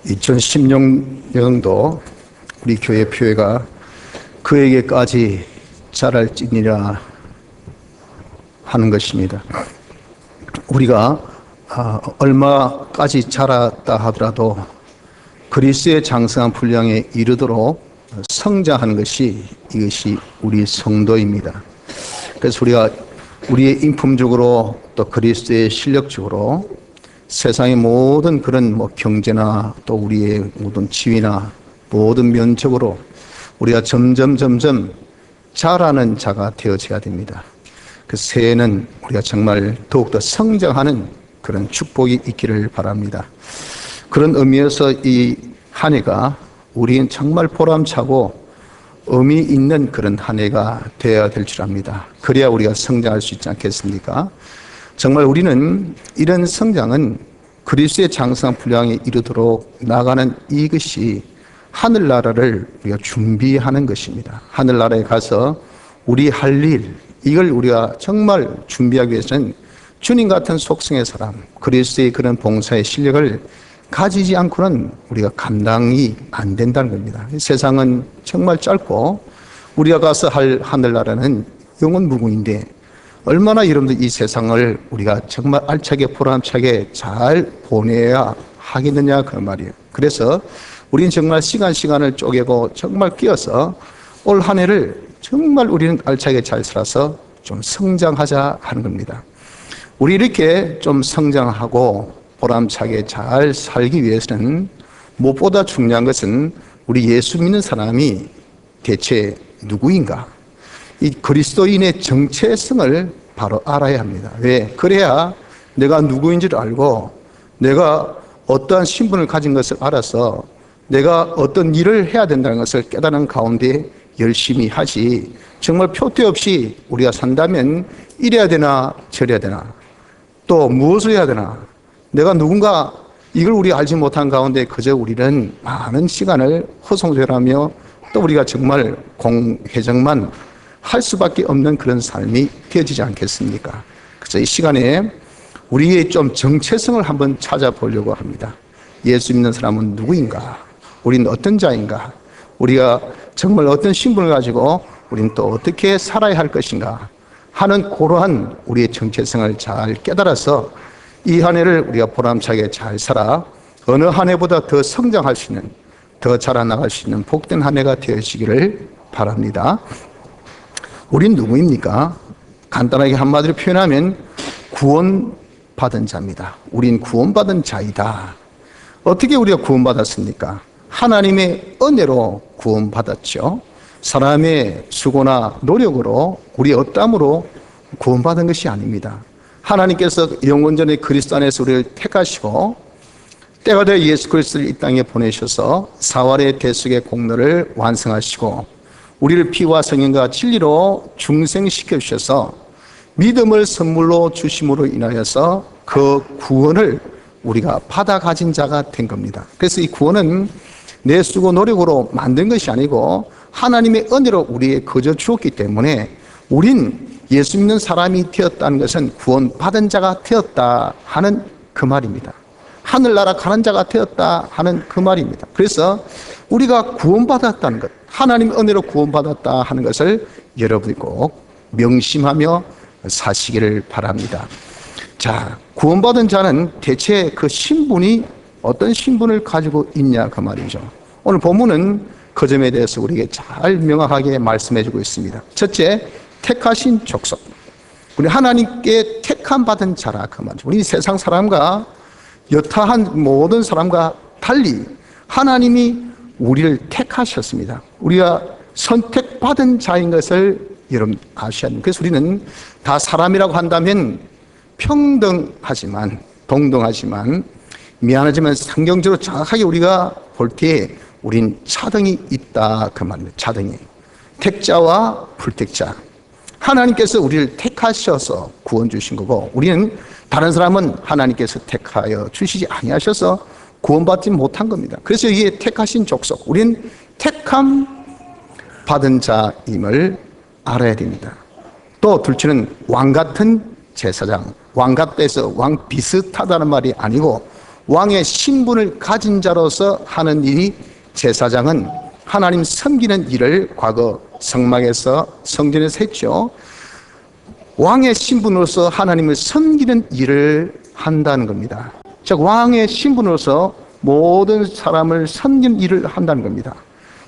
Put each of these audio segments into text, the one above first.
2016년도 우리 교회 표회가 그에게까지 자랄지니라 하는 것입니다. 우리가 얼마까지 자랐다 하더라도 그리스도의 장성한 분량에 이르도록 성장하는 것이 이것이 우리 성도입니다. 그래서 우리가 우리의 인품적으로 또 그리스도의 실력적으로 세상의 모든 그런 경제나 또 우리의 모든 지위나 모든 면적으로 우리가 점점 자라는 자가 되어져야 됩니다. 그 새해는 우리가 정말 더욱더 성장하는 그런 축복이 있기를 바랍니다. 그런 의미에서 이 한 해가 우리는 정말 보람차고 의미 있는 그런 한 해가 되어야 될 줄 압니다. 그래야 우리가 성장할 수 있지 않겠습니까? 정말 우리는 이런 성장은 그리스도의 장성한 분량에 이르도록 나가는 이것이 하늘나라를 우리가 준비하는 것입니다. 하늘나라에 가서 우리 할 일, 이걸 우리가 정말 준비하기 위해서는 주님 같은 속성의 사람, 그리스도의 그런 봉사의 실력을 가지지 않고는 우리가 감당이 안 된다는 겁니다. 세상은 정말 짧고 우리가 가서 할 하늘나라는 영원 무궁인데 얼마나 여러분들 이 세상을 우리가 정말 알차게 보람차게 잘 보내야 하겠느냐 그 말이에요. 그래서 우리는 정말 시간을 쪼개고 정말 끼어서 올 한 해를 정말 우리는 알차게 잘 살아서 좀 성장하자 하는 겁니다. 우리 이렇게 좀 성장하고 보람차게 잘 살기 위해서는 무엇보다 중요한 것은 우리 예수 믿는 사람이 대체 누구인가? 이 그리스도인의 정체성을 바로 알아야 합니다. 왜? 그래야 내가 누구인지를 알고 내가 어떠한 신분을 가진 것을 알아서 내가 어떤 일을 해야 된다는 것을 깨달은 가운데 열심히 하지, 정말 표태 없이 우리가 산다면 이래야 되나 저래야 되나 또 무엇을 해야 되나, 내가 누군가 이걸 우리 알지 못한 가운데 그저 우리는 많은 시간을 허송세월하며 또 우리가 정말 공회정만 할 수밖에 없는 그런 삶이 되어지지 않겠습니까? 그래서 이 시간에 우리의 좀 정체성을 한번 찾아보려고 합니다. 예수 믿는 사람은 누구인가? 우리는 어떤 자인가? 우리가 정말 어떤 신분을 가지고 우리는 또 어떻게 살아야 할 것인가 하는 그러한 우리의 정체성을 잘 깨달아서 이 한 해를 우리가 보람차게 잘 살아 어느 한 해보다 더 성장할 수 있는, 더 자라나갈 수 있는 복된 한 해가 되어지기를 바랍니다. 우린 누구입니까? 간단하게 한마디로 표현하면 구원받은 자입니다. 우린 구원받은 자이다. 어떻게 우리가 구원받았습니까? 하나님의 은혜로 구원받았죠. 사람의 수고나 노력으로 우리 어땀으로 구원받은 것이 아닙니다. 하나님께서 영원전에 그리스도 안에서 우리를 택하시고 때가 되어 예수 그리스도를 이 땅에 보내셔서 사활의 대속의 공로를 완성하시고 우리를 피와 성령과 진리로 중생시켜 주셔서 믿음을 선물로 주심으로 인하여서 그 구원을 우리가 받아 가진 자가 된 겁니다. 그래서 이 구원은 내 수고 노력으로 만든 것이 아니고 하나님의 은혜로 우리에 거저 주었기 때문에 우린 예수 믿는 사람이 되었다는 것은 구원받은 자가 되었다 하는 그 말입니다. 하늘나라 가는 자가 되었다 하는 그 말입니다. 그래서 우리가 구원받았다는 것, 하나님의 은혜로 구원받았다 하는 것을 여러분이 꼭 명심하며 사시기를 바랍니다. 자, 구원받은 자는 대체 그 신분이 어떤 신분을 가지고 있냐 그 말이죠. 오늘 본문은 그 점에 대해서 우리에게 잘 명확하게 말씀해 주고 있습니다. 첫째, 택하신 족속. 우리 하나님께 택함 받은 자라 그 말이죠. 우리 세상 사람과 여타한 모든 사람과 달리 하나님이 우리를 택하셨습니다. 우리가 선택받은 자인 것을 여러분 아셔야 합니다. 그래서 우리는 다 사람이라고 한다면 평등하지만 동등하지만 미안하지만 성경적으로 정확하게 우리가 볼 때 우린 차등이 있다 그 말입니다. 차등이. 택자와 불택자. 하나님께서 우리를 택하셔서 구원 주신 거고 우리는 다른 사람은 하나님께서 택하여 주시지 아니하셔서 구원받지 못한 겁니다. 그래서 이게 택하신 족속, 우리는 택함 받은 자임을 알아야 됩니다. 또 둘째는 왕 같은 제사장, 왕 같다해서 왕 비슷하다는 말이 아니고 왕의 신분을 가진 자로서 하는 일이 제사장은 하나님 섬기는 일을 과거 성막에서 성전에서 했죠. 왕의 신분으로서 하나님을 섬기는 일을 한다는 겁니다. 즉 왕의 신분으로서 모든 사람을 섬기는 일을 한다는 겁니다.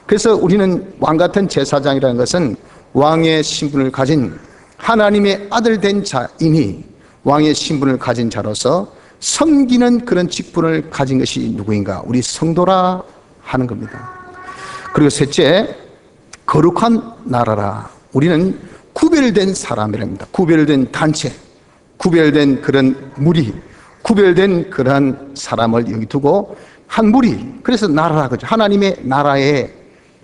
그래서 우리는 왕 같은 제사장이라는 것은 왕의 신분을 가진 하나님의 아들 된 자이니 왕의 신분을 가진 자로서 섬기는 그런 직분을 가진 것이 누구인가? 우리 성도라 하는 겁니다. 그리고 셋째, 거룩한 나라라. 우리는 구별된 사람이랍니다. 구별된 단체, 구별된 그런 무리, 구별된 그러한 사람을 여기 두고 한 무리, 그래서 나라라 그죠. 하나님의 나라에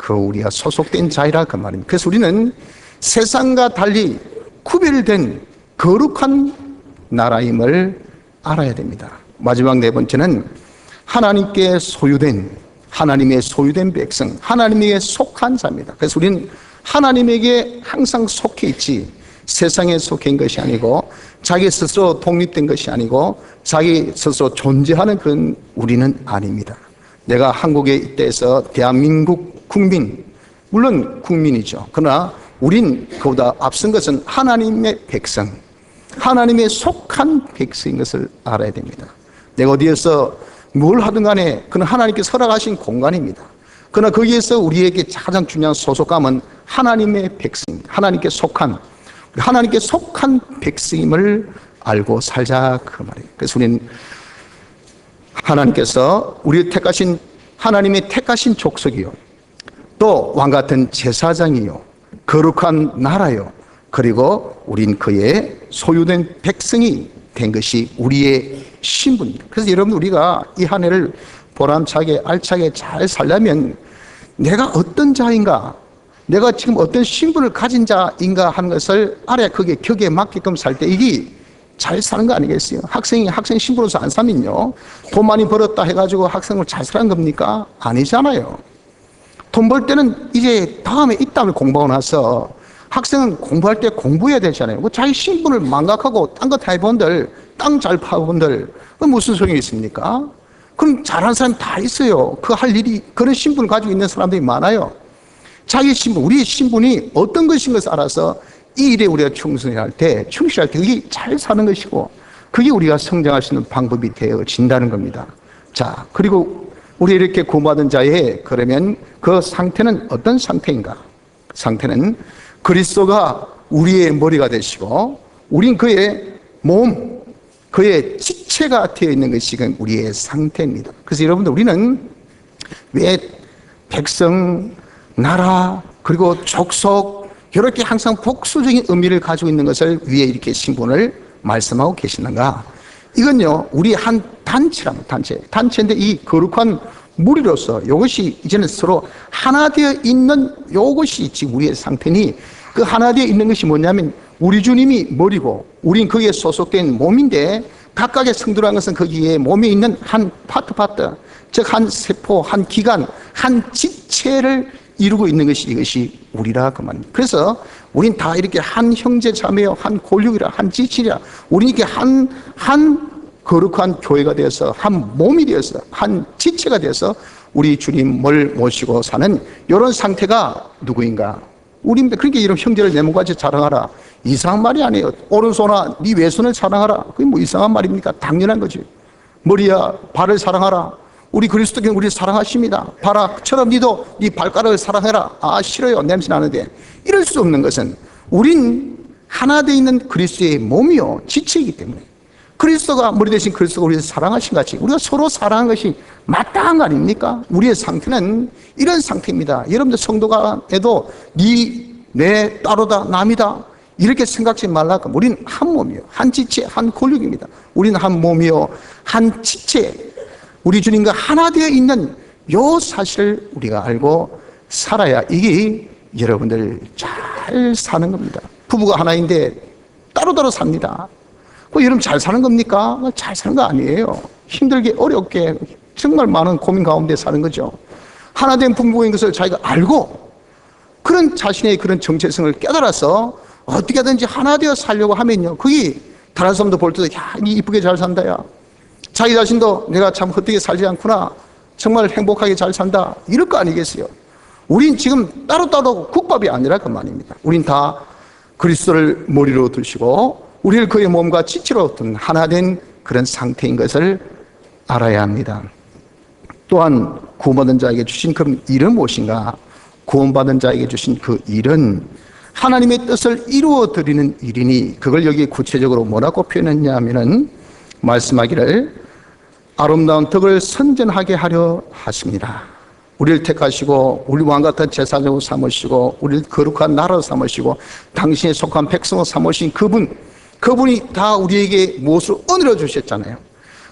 우리가 소속된 자이라 그 말입니다. 그래서 우리는 세상과 달리 구별된 거룩한 나라임을 알아야 됩니다. 마지막 네 번째는 하나님께 소유된, 하나님의 소유된 백성, 하나님에게 속한 자입니다. 그래서 우리는 하나님에게 항상 속해 있지 세상에 속해 있는 것이 아니고 자기 스스로 독립된 것이 아니고 자기 스스로 존재하는 그런 우리는 아닙니다. 내가 한국에 있대서 대한민국 국민, 물론 국민이죠. 그러나 우린 그보다 앞선 것은 하나님의 백성, 하나님의 속한 백성인 것을 알아야 됩니다. 내가 어디에서 뭘 하든 간에 그는 하나님께서 허락하신 공간입니다. 그러나 거기에서 우리에게 가장 중요한 소속감은 하나님의 백성입니다. 하나님께 속한, 하나님께 속한 백성임을 알고 살자 그 말이에요. 그래서 우리는 하나님께서 우리를 택하신, 하나님의 택하신 족속이요, 또 왕같은 제사장이요, 거룩한 나라요, 그리고 우린 그의 소유된 백성이 된 것이 우리의 신분입니다. 그래서 여러분, 우리가 이 한 해를 보람차게 알차게 잘 살려면 내가 어떤 자인가, 내가 지금 어떤 신분을 가진 자인가 하는 것을 알아야 그게 격에 맞게끔 살 때 이게 잘 사는 거 아니겠어요? 학생이 학생 신분으로서 안 사면요, 돈 많이 벌었다 해가지고 학생을 잘 사는 겁니까? 아니잖아요. 돈 벌 때는 이제 다음에 입담을 공부하고 나서 학생은 공부할 때 공부해야 되잖아요. 뭐 자기 신분을 망각하고 딴 거 다 해본들, 땅 잘 파본들, 무슨 소용이 있습니까? 그럼 잘하는 사람 다 있어요. 그 할 일이, 그런 신분을 가지고 있는 사람들이 많아요. 자기 신분, 우리의 신분이 어떤 것인 것을 알아서 이 일에 우리가 충실할 때 그게 잘 사는 것이고, 그게 우리가 성장할 수 있는 방법이 되어진다는 겁니다. 자, 그리고 우리 이렇게 구원받은 자의, 그러면 그 상태는 어떤 상태인가? 상태는 그리스도가 우리의 머리가 되시고 우린 그의 몸, 그의 지체가 되어 있는 것이 우리의 상태입니다. 그래서 여러분들, 우리는 왜 백성, 나라, 그리고 족속, 이렇게 항상 복수적인 의미를 가지고 있는 것을 위에 이렇게 신분을 말씀하고 계시는가? 이건요, 우리 한 단체랍니다. 단체인데 이 거룩한 무리로서 이것이 이제는 서로 하나 되어 있는 이것이 지금 우리의 상태니, 그 하나 되어 있는 것이 뭐냐면 우리 주님이 머리고 우린 거기에 소속된 몸인데, 각각의 성도라는 것은 거기에 몸에 있는 한 파트, 즉 한 세포, 한 기관, 한 지체를 이루고 있는 것이 이것이 우리라 그 말입니다. 그래서 우린 다 이렇게 한 형제 자매요, 한 골육이라, 한 지체라, 우린 이렇게 한 거룩한 교회가 되어서, 한 몸이 되어서, 한 지체가 되어서 우리 주님을 모시고 사는 이런 상태가 누구인가? 우리입니다. 그러니까 이런 형제를 내 몸같이 자랑하라, 이상한 말이 아니에요. 오른손아 네 왼손을 사랑하라, 그게 뭐 이상한 말입니까? 당연한 거지. 머리야 발을 사랑하라, 우리 그리스도께는 우리를 사랑하십니다. 발아처럼 니도 네 발가락을 사랑해라. 아 싫어요, 냄새 나는데. 이럴 수 없는 것은 우린 하나 되어 있는 그리스도의 몸이요, 지체이기 때문에, 그리스도가 머리 대신 그리스도가 우리를 사랑하신 같이 우리가 서로 사랑하는 것이 마땅한 거 아닙니까? 우리의 상태는 이런 상태입니다. 여러분들 성도가 해도 내 따로다, 남이다 이렇게 생각하지 말라고. 우리는 한 몸이요, 한 지체, 한 권력입니다. 우리는 한 몸이요, 한 지체, 우리 주님과 하나 되어 있는 요 사실을 우리가 알고 살아야 이게 여러분들 잘 사는 겁니다. 부부가 하나인데 따로따로 삽니다. 여러분 잘 사는 겁니까? 잘 사는 거 아니에요. 힘들게 어렵게 정말 많은 고민 가운데 사는 거죠. 하나된 부부인 것을 자기가 알고 그런 자신의 그런 정체성을 깨달아서 어떻게든지 하나 되어 살려고 하면요, 그게 다른 사람도 볼 때도 야, 니 이쁘게 잘 산다, 야, 자기 자신도 내가 참 헛되게 살지 않구나, 정말 행복하게 잘 산다, 이럴 거 아니겠어요? 우린 지금 따로따로 국밥이 아니라 그 말입니다. 우린 다 그리스도를 머리로 두시고 우리를 그의 몸과 지체로 둔 하나 된 그런 상태인 것을 알아야 합니다. 또한 구원받은 자에게 주신 그 일은 무엇인가? 구원받은 자에게 주신 그 일은 하나님의 뜻을 이루어 드리는 일이니, 그걸 여기 구체적으로 뭐라고 표현했냐 하면은 말씀하기를 아름다운 덕을 선전하게 하려 하십니다. 우리를 택하시고 우리 왕같은 제사장으로 삼으시고 우리를 거룩한 나라로 삼으시고 당신의 속한 백성으로 삼으신 그분이 다 우리에게 무엇으로 은혜로 주셨잖아요.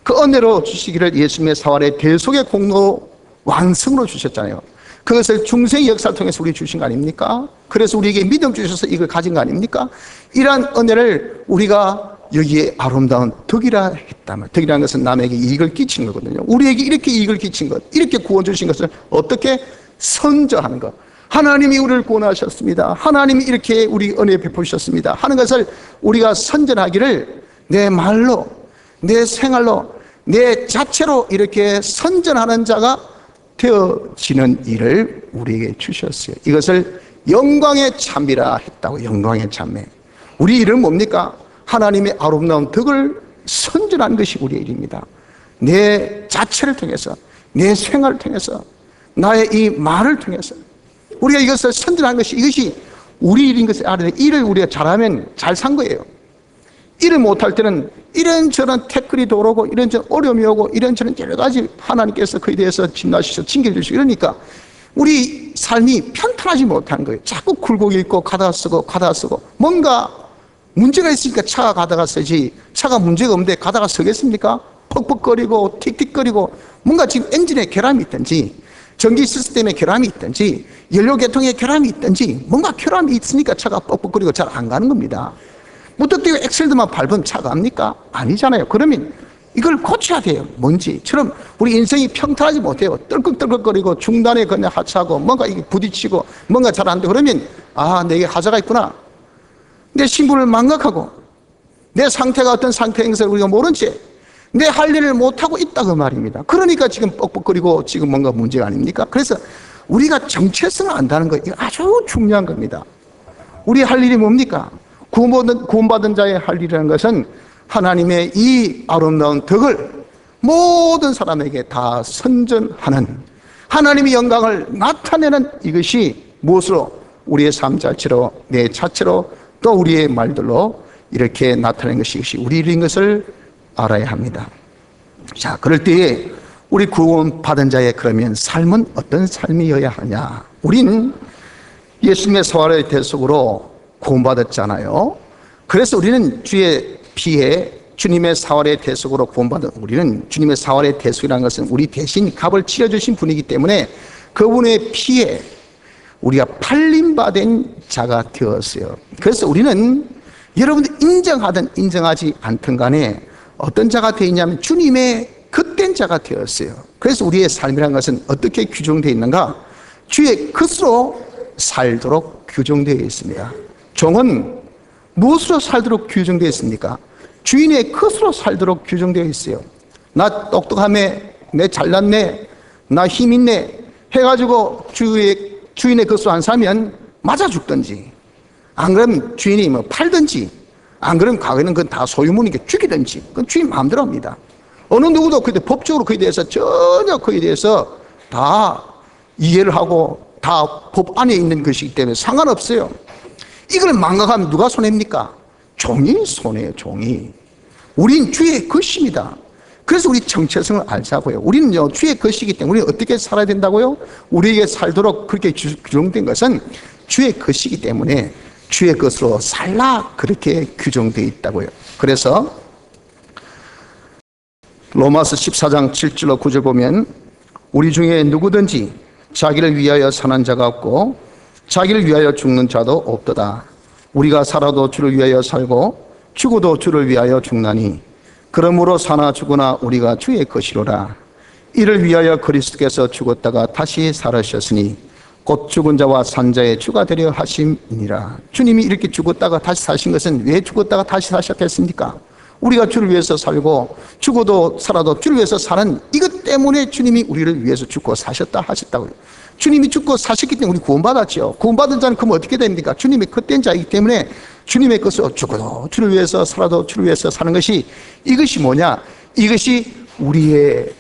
그 은혜로 주시기를 예수님의 사활의 대속의 공로 완성으로 주셨잖아요. 그것을 중생의 역사를 통해서 우리 주신 거 아닙니까? 그래서 우리에게 믿음 주셔서 이걸 가진 거 아닙니까? 이러한 은혜를 우리가 여기에 아름다운 덕이라 했다면, 덕이라는 것은 남에게 이익을 끼친 거거든요. 우리에게 이렇게 이익을 끼친 것, 이렇게 구원 주신 것을 어떻게 선저하는 것, 하나님이 우리를 구원하셨습니다, 하나님이 이렇게 우리 은혜 베푸셨습니다 하는 것을 우리가 선전하기를 내 말로, 내 생활로, 내 자체로 이렇게 선전하는 자가 되어지는 일을 우리에게 주셨어요. 이것을 영광의 참미라 했다고. 영광의 참매. 우리 일은 뭡니까? 하나님의 아름다운 덕을 선전하는 것이 우리의 일입니다. 내 자체를 통해서, 내 생활을 통해서, 나의 이 말을 통해서 우리가 이것을 선전하는 것이, 이것이 우리 일인 것을 알아야 돼. 일을 우리가 잘하면 잘 산 거예요. 일을 못할 때는 이런저런 태클이 들어오고 이런저런 어려움이 오고 이런저런 여러 가지 하나님께서 그에 대해서 진노하시고 징계주시고 이러니까 우리 삶이 편탄하지 못하는 거예요. 자꾸 굴곡이 있고 가다가 쓰고 뭔가 문제가 있으니까 차가 가다가 서지, 차가 문제가 없는데 가다가 서겠습니까? 퍽퍽거리고 틱틱거리고 뭔가 지금 엔진에 결함이 있든지 전기 시스템에 결함이 있든지 연료계통에 결함이 있든지 뭔가 결함이 있으니까 차가 뻑뻑거리고 잘 안 가는 겁니다. 무턱대고 엑셀드만 밟으면 차가 갑니까? 아니잖아요. 그러면 이걸 고쳐야 돼요. 뭔지처럼 우리 인생이 평탄하지 못해요. 떨컥떨컥거리고 중단에 그냥 하차하고 뭔가 이게 부딪히고 뭔가 잘 안 돼. 그러면 내게 하자가 있구나. 내 신분을 망각하고 내 상태가 어떤 상태인 것을 우리가 모른 채 내 할 일을 못하고 있다 그 말입니다. 그러니까 지금 뻑뻑거리고 지금 뭔가 문제가 아닙니까? 그래서 우리가 정체성을 안다는 거, 이거 아주 중요한 겁니다. 우리 할 일이 뭡니까? 구원받은 자의 할 일이라는 것은 하나님의 이 아름다운 덕을 모든 사람에게 다 선전하는, 하나님의 영광을 나타내는, 이것이 무엇으로? 우리의 삶 자체로, 내 자체로, 또 우리의 말들로 이렇게 나타내는 것이, 이것이 우리 일인 것을 알아야 합니다. 자, 그럴 때에 우리 구원받은 자의 그러면 삶은 어떤 삶이어야 하냐? 우리는 예수님의 사활의 대속으로 구원받았잖아요. 그래서 우리는 주의 피에 주님의 사활의 대속으로 구원받은, 우리는 주님의 사활의 대속이라는 것은 우리 대신 값을 치러주신 분이기 때문에 그분의 피에 우리가 팔림받은 자가 되었어요. 그래서 우리는 여러분들 인정하든 인정하지 않든 간에 어떤 자가 되었냐면 주님의 겉된 자가 되었어요. 그래서 우리의 삶이라는 것은 어떻게 규정되어 있는가? 주의 것으로 살도록 규정되어 있습니다. 종은 무엇으로 살도록 규정되어 있습니까? 주인의 것으로 살도록 규정되어 있어요. 나 똑똑하네, 내 잘났네, 나 힘있네 해가지고 주인의 것으로 안 살면 맞아 죽든지, 안 그러면 주인이 뭐 팔든지, 안 그러면 과거에는 그건 다 소유물이니까 죽이든지, 그건 주인 마음대로 합니다. 어느 누구도 그때 법적으로 그에 대해서 전혀 그에 대해서 다 이해를 하고 다 법 안에 있는 것이기 때문에 상관없어요. 이걸 망각하면 누가 손해입니까? 종이 손해예요, 종이. 우린 주의 것입니다. 그래서 우리 정체성을 알자고요. 우리는요, 주의 것이기 때문에 우리는 어떻게 살아야 된다고요? 우리에게 살도록 그렇게 규정된 것은 주의 것이기 때문에 주의 것으로 살라, 그렇게 규정되어 있다고요. 그래서 로마서 14장 7절로 9절 보면 우리 중에 누구든지 자기를 위하여 사는 자가 없고 자기를 위하여 죽는 자도 없도다. 우리가 살아도 주를 위하여 살고 죽어도 주를 위하여 죽나니 그러므로 사나 죽으나 우리가 주의 것이로라. 이를 위하여 그리스도께서 죽었다가 다시 살으셨으니 곧 죽은 자와 산 자의 주가 되려 하심이니라. 주님이 이렇게 죽었다가 다시 사신 것은 왜 죽었다가 다시 사셨겠습니까? 우리가 주를 위해서 살고 죽어도 살아도 주를 위해서 사는 이것 때문에 주님이 우리를 위해서 죽고 사셨다 하셨다고요. 주님이 죽고 사셨기 때문에 우리 구원받았죠. 구원받은 자는 그럼 어떻게 됩니까? 주님의 헛된 자이기 때문에 주님의 것으로 죽어도 주를 위해서 살아도 주를 위해서 사는 것이, 이것이 뭐냐? 이것이 우리의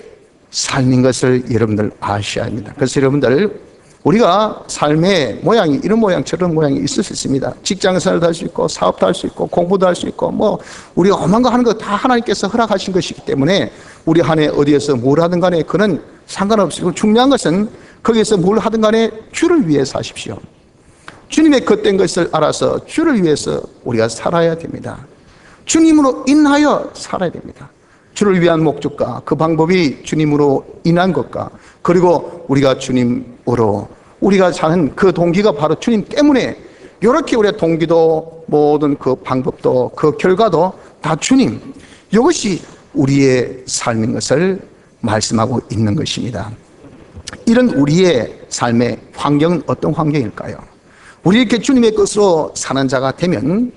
삶인 것을 여러분들 아셔야 합니다. 그래서 여러분들, 우리가 삶의 모양이 이런 모양 저런 모양이 있을 수 있습니다. 직장생활도 할 수 있고 사업도 할 수 있고 공부도 할 수 있고 우리가 어마한 거 하는 거 다 하나님께서 허락하신 것이기 때문에 우리 한 해 어디에서 뭘 하든 간에 그는 상관없고, 중요한 것은 거기에서 뭘 하든 간에 주를 위해서 하십시오. 주님의 헛된 것을 알아서 주를 위해서 우리가 살아야 됩니다. 주님으로 인하여 살아야 됩니다. 주를 위한 목적과 그 방법이 주님으로 인한 것과, 그리고 우리가 주님으로 우리가 사는 그 동기가 바로 주님 때문에, 이렇게 우리의 동기도 모든 그 방법도 그 결과도 다 주님, 이것이 우리의 삶인 것을 말씀하고 있는 것입니다. 이런 우리의 삶의 환경은 어떤 환경일까요? 우리 이렇게 주님의 것으로 사는 자가 되면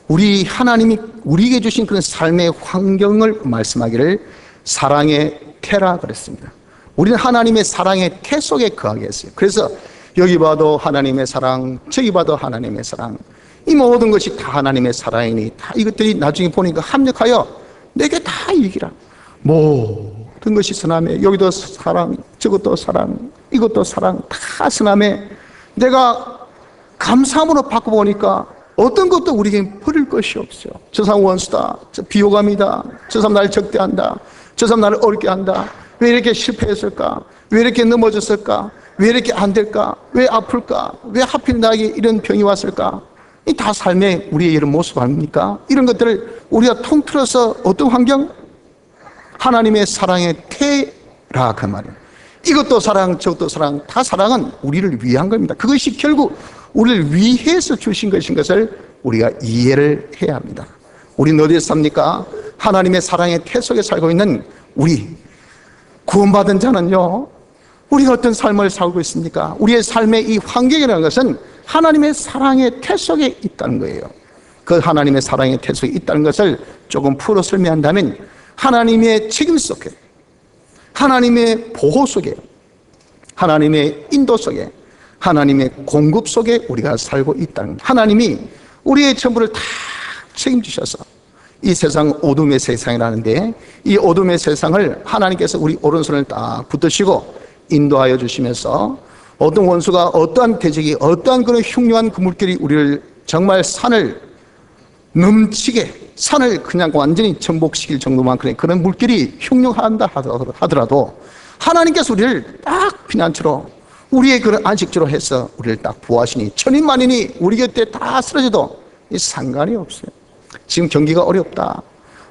우리 하나님이 우리에게 주신 그런 삶의 환경을 말씀하기를 사랑의 태라 그랬습니다. 우리는 하나님의 사랑의 태 속에 거하게 했어요. 그래서 여기 봐도 하나님의 사랑, 저기 봐도 하나님의 사랑, 이 모든 것이 다 하나님의 사랑이니 다 이것들이 나중에 보니까 합력하여 내게 다 이기라. 모든 것이 선함에, 여기도 사랑, 저것도 사랑, 이것도 사랑, 다 선함에 내가 감사함으로 바꿔보니까 어떤 것도 우리에게 버릴 것이 없어요. 저 사람 원수다, 저 비호감이다, 저 사람 나를 적대한다, 저 사람 나를 어렵게 한다, 왜 이렇게 실패했을까, 왜 이렇게 넘어졌을까, 왜 이렇게 안 될까, 왜 아플까, 왜 하필 나에게 이런 병이 왔을까, 이 다 삶의 우리의 이런 모습 아닙니까? 이런 것들을 우리가 통틀어서 어떤 환경? 하나님의 사랑의 태라 그 말이에요. 이것도 사랑, 저것도 사랑, 다 사랑은 우리를 위한 겁니다. 그것이 결국 우리를 위해서 주신 것인 것을 우리가 이해를 해야 합니다. 우리는 어디에서 삽니까? 하나님의 사랑의 태 속에 살고 있는 우리 구원받은 자는요, 우리가 어떤 삶을 살고 있습니까? 우리의 삶의 이 환경이라는 것은 하나님의 사랑의 태 속에 있다는 거예요. 그 하나님의 사랑의 태 속에 있다는 것을 조금 풀어 설명한다면, 하나님의 책임 속에, 하나님의 보호 속에, 하나님의 인도 속에, 하나님의 공급 속에 우리가 살고 있다는 거예요. 하나님이 우리의 전부를 다 책임지셔서 이 세상 어둠의 세상이라는데, 이 어둠의 세상을 하나님께서 우리 오른손을 딱 붙드시고 인도하여 주시면서, 어떤 원수가 어떠한 대적이 어떠한 그런 흉흉한 그 물결이 우리를 정말 산을 넘치게, 산을 그냥 완전히 전복시킬 정도만큼의 그런 물결이 흉흉한다 하더라도 하나님께서 우리를 딱 피난처로, 우리의 그런 안식처로 해서 우리를 딱 보호하시니 천인만인이 우리 곁에 다 쓰러져도 상관이 없어요. 지금 경기가 어렵다,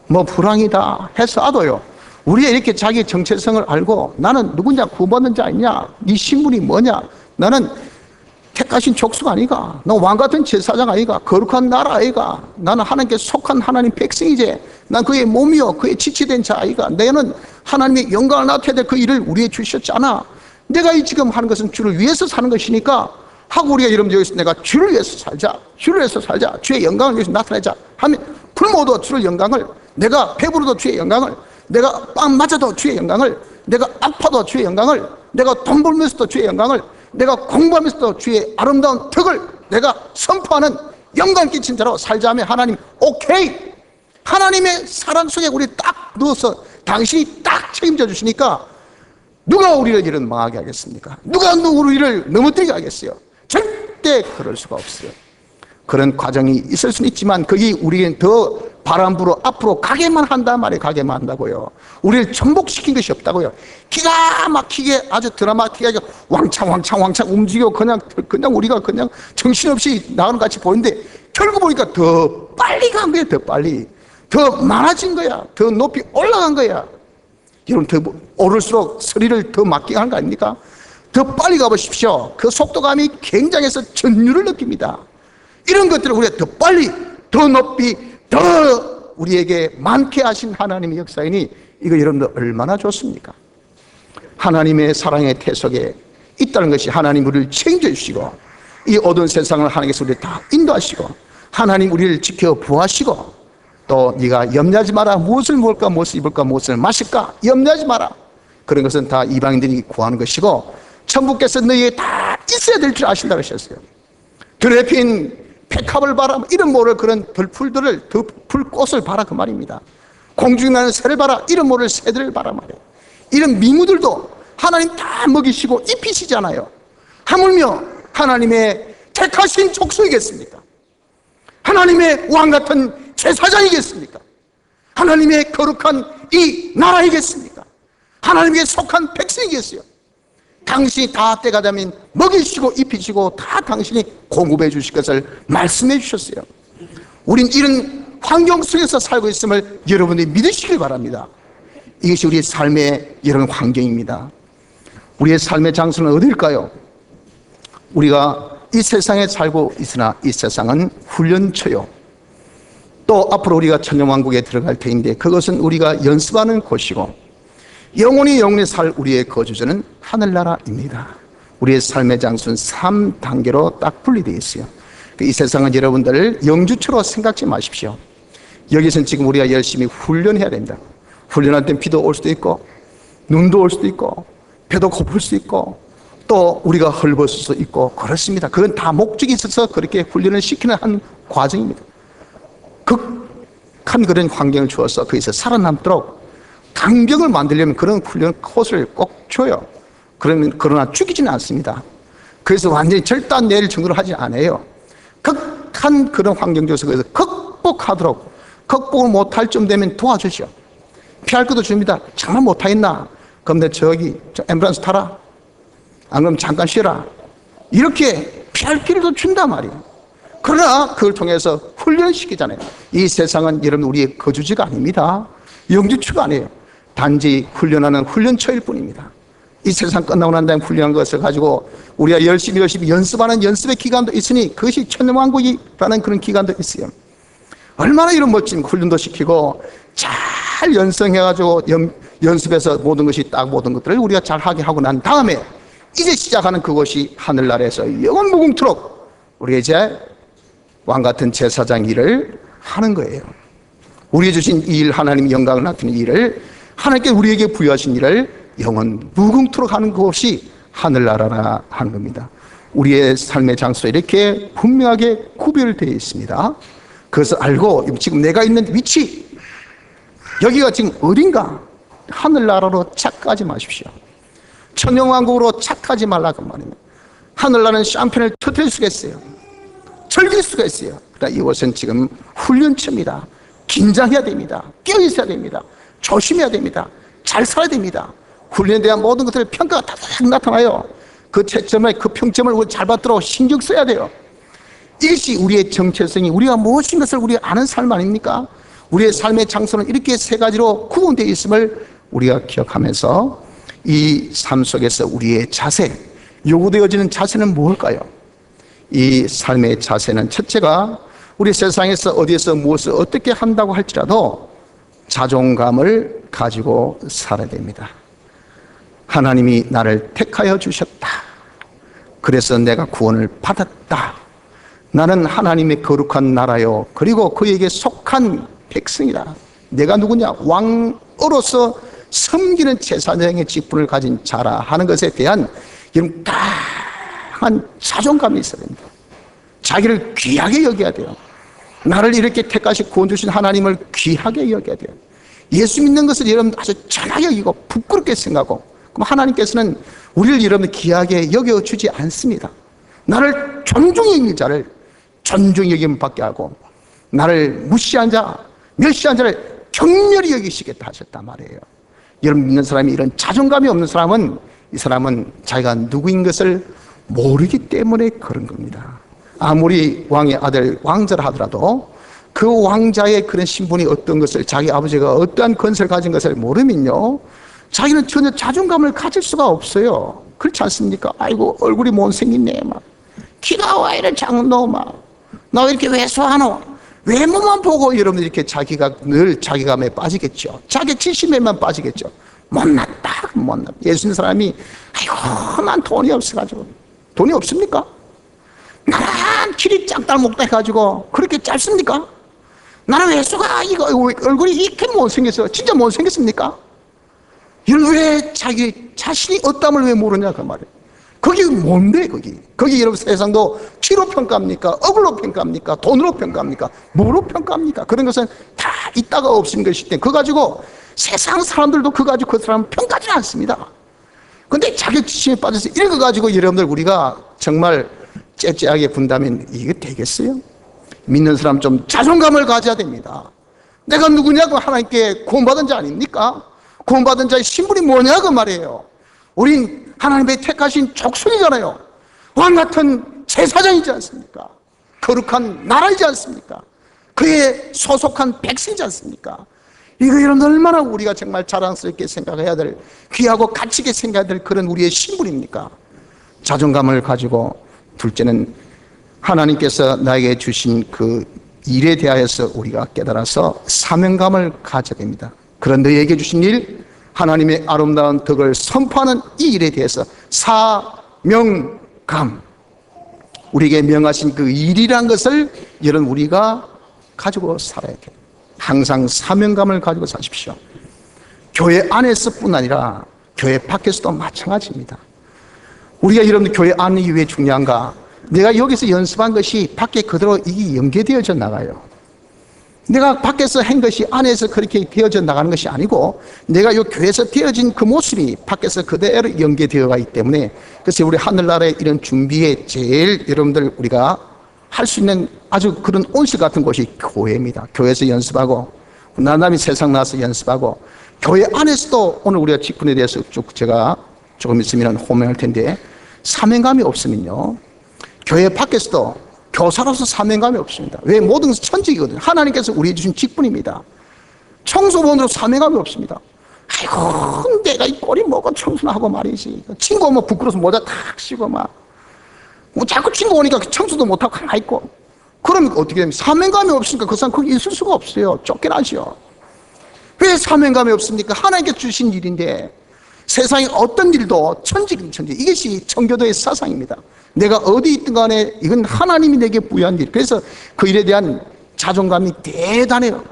불황이다 해서도요, 우리가 이렇게 자기의 정체성을 알고 나는 누구냐, 구원받는 자 아니냐, 네 신분이 뭐냐, 나는 택하신 족속 아니가, 너 왕같은 제사장 아니가, 거룩한 나라 아이가, 나는 하나님께 속한 하나님 백성이지, 난 그의 몸이요 그의 지체된 자 아이가, 너는 하나님의 영광을 나타내야 될 그 일을 우리에게 주셨잖아. 내가 이 지금 하는 것은 주를 위해서 사는 것이니까 하고, 우리가 여러분 여기서 내가 주를 위해서 살자, 주를 위해서 살자, 주의 영광을 위해서 나타내자 하면 굶어도 주를 영광을, 내가 배부르도 주의 영광을, 내가 빵 맞아도 주의 영광을, 내가 아파도 주의 영광을, 내가 돈 벌면서도 주의 영광을, 내가 공부하면서도 주의 아름다운 덕을 내가 선포하는 영광 끼친 자로 살자 하면 하나님 오케이, 하나님의 사랑 속에 우리 딱 넣어서 당신이 딱 책임져 주시니까 누가 우리를 이런 망하게 하겠습니까? 누가 우리를 넘어뜨리게 하겠어요? 절대 그럴 수가 없어요. 그런 과정이 있을 수는 있지만 그게 우리에겐 더 바람 불어 앞으로 가게만 한단 말이에요. 가게만 한다고요. 우리를 전복시킨 것이 없다고요. 기가 막히게 아주 드라마틱하게 왕창 움직여 그냥 우리가 그냥 정신없이 나가는 같이 보이는데, 결국 보니까 더 빨리 간 거야. 더 빨리, 더 많아진 거야. 더 높이 올라간 거야. 여러분, 더 오를수록 서리를 더 맞게 하는 거 아닙니까? 더 빨리 가보십시오. 그 속도감이 굉장해서 전율을 느낍니다. 이런 것들을 우리가 더 빨리, 더 높이, 더 우리에게 많게 하신 하나님의 역사이니 이거 여러분들 얼마나 좋습니까? 하나님의 사랑의 태 속에 있다는 것이, 하나님 우리를 책임져 주시고 이 어두운 세상을 하나님께서 우리를 다 인도하시고 하나님 우리를 지켜 보호하시고 또 네가 염려하지 마라. 무엇을 먹을까, 무엇을 입을까, 무엇을 마실까, 염려하지 마라. 그런 것은 다 이방인들이 구하는 것이고 천부께서 너희에 다 있어야 될 줄 아신다고 하셨어요. 들에 핀 백합을 봐라, 이런 모를 그런 들풀들을, 들풀꽃을 봐라, 그 말입니다. 공중에 나는 새를 봐라, 이런 모를 새들을 봐라 말이에요. 이런 미무들도 하나님 다 먹이시고 입히시잖아요. 하물며 하나님의 택하신 족속이겠습니까? 하나님의 왕같은 제사장이겠습니까? 하나님의 거룩한 이 나라이겠습니까? 하나님께 속한 백성이겠어요? 당신이 다 때가 되면 먹이시고 입히시고 다 당신이 공급해 주실 것을 말씀해 주셨어요. 우린 이런 환경 속에서 살고 있음을 여러분들이 믿으시길 바랍니다. 이것이 우리의 삶의 여러분 환경입니다. 우리의 삶의 장소는 어디일까요? 우리가 이 세상에 살고 있으나 이 세상은 훈련처요. 또 앞으로 우리가 천년왕국에 들어갈 터인데 그것은 우리가 연습하는 곳이고 영원히 살 우리의 거주지는 하늘나라입니다. 우리의 삶의 장소는 3단계로 딱 분리되어 있어요. 이 세상은 여러분들 영주처로 생각지 마십시오. 여기서는 지금 우리가 열심히 훈련해야 됩니다. 훈련할 땐 비도 올 수도 있고 눈도 올 수도 있고 배도 고플 수 있고 또 우리가 헐벗을 수도 있고 그렇습니다. 그건 다 목적이 있어서 그렇게 훈련을 시키는 한 과정입니다. 극한 그런 환경을 주어서 거기서 살아남도록 강병을 만들려면 그런 훈련 코스를 꼭 줘요. 그러나 죽이지는 않습니다. 그래서 완전히 절단 내릴 정도로 하지 않아요. 극한 그런 환경 주어서 그래서 극복하도록, 극복을 못할 쯤 되면 도와주시오. 피할 것도 줍니다. 정말 못하겠나? 그럼 내 저기 앰뷸런스 타라. 안 그러면 잠깐 쉬라. 이렇게 피할 길도 준단 말이에요. 그러나 그걸 통해서 훈련시키잖아요. 이 세상은 여러분 우리의 거주지가 아닙니다. 영주처가 아니에요. 단지 훈련하는 훈련처일 뿐입니다. 이 세상 끝나고 난 다음에 훈련한 것을 가지고 우리가 열심히 연습하는 연습의 기간도 있으니 그것이 천년왕국이라는 그런 기간도 있어요. 얼마나 이런 멋진 훈련도 시키고 잘 연성해가지고 연습해서 모든 것이 딱 모든 것들을 우리가 잘하게 하고 난 다음에 이제 시작하는 그것이 하늘나라에서 영원 무궁토록 우리가 이제 왕같은 제사장 일을 하는 거예요. 우리에게 주신 이 일, 하나님의 영광을 나타내는 일을 하나님께 우리에게 부여하신 일을 영원 무궁토록 하는 것이 하늘나라라 하는 겁니다. 우리의 삶의 장소 이렇게 분명하게 구별되어 있습니다. 그것을 알고 지금 내가 있는 위치 여기가 지금 어딘가 하늘나라로 착각하지 마십시오. 천년왕국으로 착각하지 말라고 말입니다. 하늘나라는 샴페인을 터뜨릴 수가 있어요. 즐길 수가 있어요. 그러나 이곳은 지금 훈련처입니다. 긴장해야 됩니다. 깨어있어야 됩니다. 조심해야 됩니다. 잘 살아야 됩니다. 훈련에 대한 모든 것들의 평가가 다 나타나요. 그 채점을, 그 평점을 잘 받도록 신경 써야 돼요. 이것이 우리의 정체성이 우리가 무엇인 것을 우리가 아는 삶 아닙니까? 우리의 삶의 장소는 이렇게 세 가지로 구분되어 있음을 우리가 기억하면서 이 삶 속에서 우리의 자세, 요구되어지는 자세는 무엇일까요? 이 삶의 자세는 첫째가 우리 세상에서 어디에서 무엇을 어떻게 한다고 할지라도 자존감을 가지고 살아야 됩니다. 하나님이 나를 택하여 주셨다. 그래서 내가 구원을 받았다. 나는 하나님의 거룩한 나라요 그리고 그에게 속한 백성이다. 내가 누구냐? 왕으로서 섬기는 제사장의 직분을 가진 자라 하는 것에 대한 이런 강한 자존감이 있어야 됩니다. 자기를 귀하게 여겨야 돼요. 나를 이렇게 택하시 구원 주신 하나님을 귀하게 여겨야 돼요. 예수 믿는 것을 여러분 아주 잘하게 여기고 부끄럽게 생각하고 그럼 하나님께서는 우리를 여러분 귀하게 여겨주지 않습니다. 나를 존중히 여길 자를 존중히 여김 받게 하고 나를 무시한 자, 멸시한 자를 격렬히 여기시겠다 하셨단 말이에요. 여러분 믿는 사람이 이런 자존감이 없는 사람은 이 사람은 자기가 누구인 것을 모르기 때문에 그런 겁니다. 아무리 왕의 아들 왕자라 하더라도 그 왕자의 그런 신분이 어떤 것을 자기 아버지가 어떠한 건설을 가진 것을 모르면요 자기는 전혀 자존감을 가질 수가 없어요. 그렇지 않습니까? 아이고 얼굴이 못생겼네 막 키가 와 이런 작노 막 나 왜 이렇게 왜소하노 외모만 보고 여러분들 이렇게 자기가 늘 자기감에 빠지겠죠. 자기 지심에만 빠지겠죠. 못났다 못났다. 예수 믿는 사람이 아이고 난 돈이 없어가지고 돈이 없습니까? 난 길이 작다 목다 해가지고 그렇게 짧습니까? 나는 왜 이거 얼굴이 이렇게 못생겼어? 진짜 못생겼습니까? 이런 왜 자기 자신이 어땀을 왜 모르냐 그 말이에요. 거기 뭔데 거기 여러분 세상도 키로 평가합니까? 억울로 평가합니까? 돈으로 평가합니까? 뭐로 평가합니까? 그런 것은 다 있다가 없는 것이기 때문에 그거 가지고 세상 사람들도 그거 가지고 그 사람을 평가하지 않습니다. 근데 자격지심에 빠져서 이런 거 가지고 여러분들 우리가 정말 째째하게 군다면 이게 되겠어요? 믿는 사람 좀 자존감을 가져야 됩니다. 내가 누구냐고 하나님께 구원받은 자 아닙니까? 구원받은 자의 신분이 뭐냐고 말이에요. 우린 하나님의 택하신 족속이잖아요. 왕같은 제사장이지 않습니까? 거룩한 나라이지 않습니까? 그의 소속한 백성이지 않습니까? 이거 여러분 얼마나 우리가 정말 자랑스럽게 생각해야 될, 귀하고 가치 있게 생각해야 될 그런 우리의 신분입니까? 자존감을 가지고, 둘째는 하나님께서 나에게 주신 그 일에 대하여서 우리가 깨달아서 사명감을 가져야 됩니다. 그런 너에게 주신 일, 하나님의 아름다운 덕을 선포하는 이 일에 대해서 사명감, 우리에게 명하신 그 일이란 것을 여러분 우리가 가지고 살아야 돼요. 항상 사명감을 가지고 사십시오. 교회 안에서뿐 아니라 교회 밖에서도 마찬가지입니다. 우리가 여러분들 교회 안이 왜 중요한가? 내가 여기서 연습한 것이 밖에 그대로 이게 연계되어져 나가요. 내가 밖에서 한 것이 안에서 그렇게 되어져 나가는 것이 아니고 내가 이 교회에서 되어진 그 모습이 밖에서 그대로 연계되어 있기 때문에, 그래서 우리 하늘나라의 이런 준비에 제일 여러분들 우리가 할 수 있는 아주 그런 온실 같은 곳이 교회입니다. 교회에서 연습하고 나남이 세상 나와서 연습하고, 교회 안에서도 오늘 우리가 직분에 대해서 쭉 제가 조금 있으면 호명할 텐데, 사명감이 없으면요 교회 밖에서도 교사로서 사명감이 없습니다. 왜? 모든 것은 천직이거든요. 하나님께서 우리에게 주신 직분입니다. 청소부원으로 사명감이 없습니다. 아이고 내가 이 꼴이 뭐고 청소나 하고 말이지. 친구 오면 부끄러워서 모자 탁 씌고 막 뭐 자꾸 친구 오니까 청소도 못하고 가만히 있고, 그러면 어떻게 됩니까? 사명감이 없으니까 그 사람 거기 있을 수가 없어요. 쫓겨나죠. 왜 사명감이 없습니까? 하나님께 주신 일인데, 세상의 어떤 일도 천직은 천직, 이것이 청교도의 사상입니다. 내가 어디 있든 간에 이건 하나님이 내게 부여한 일. 그래서 그 일에 대한 자존감이 대단해요.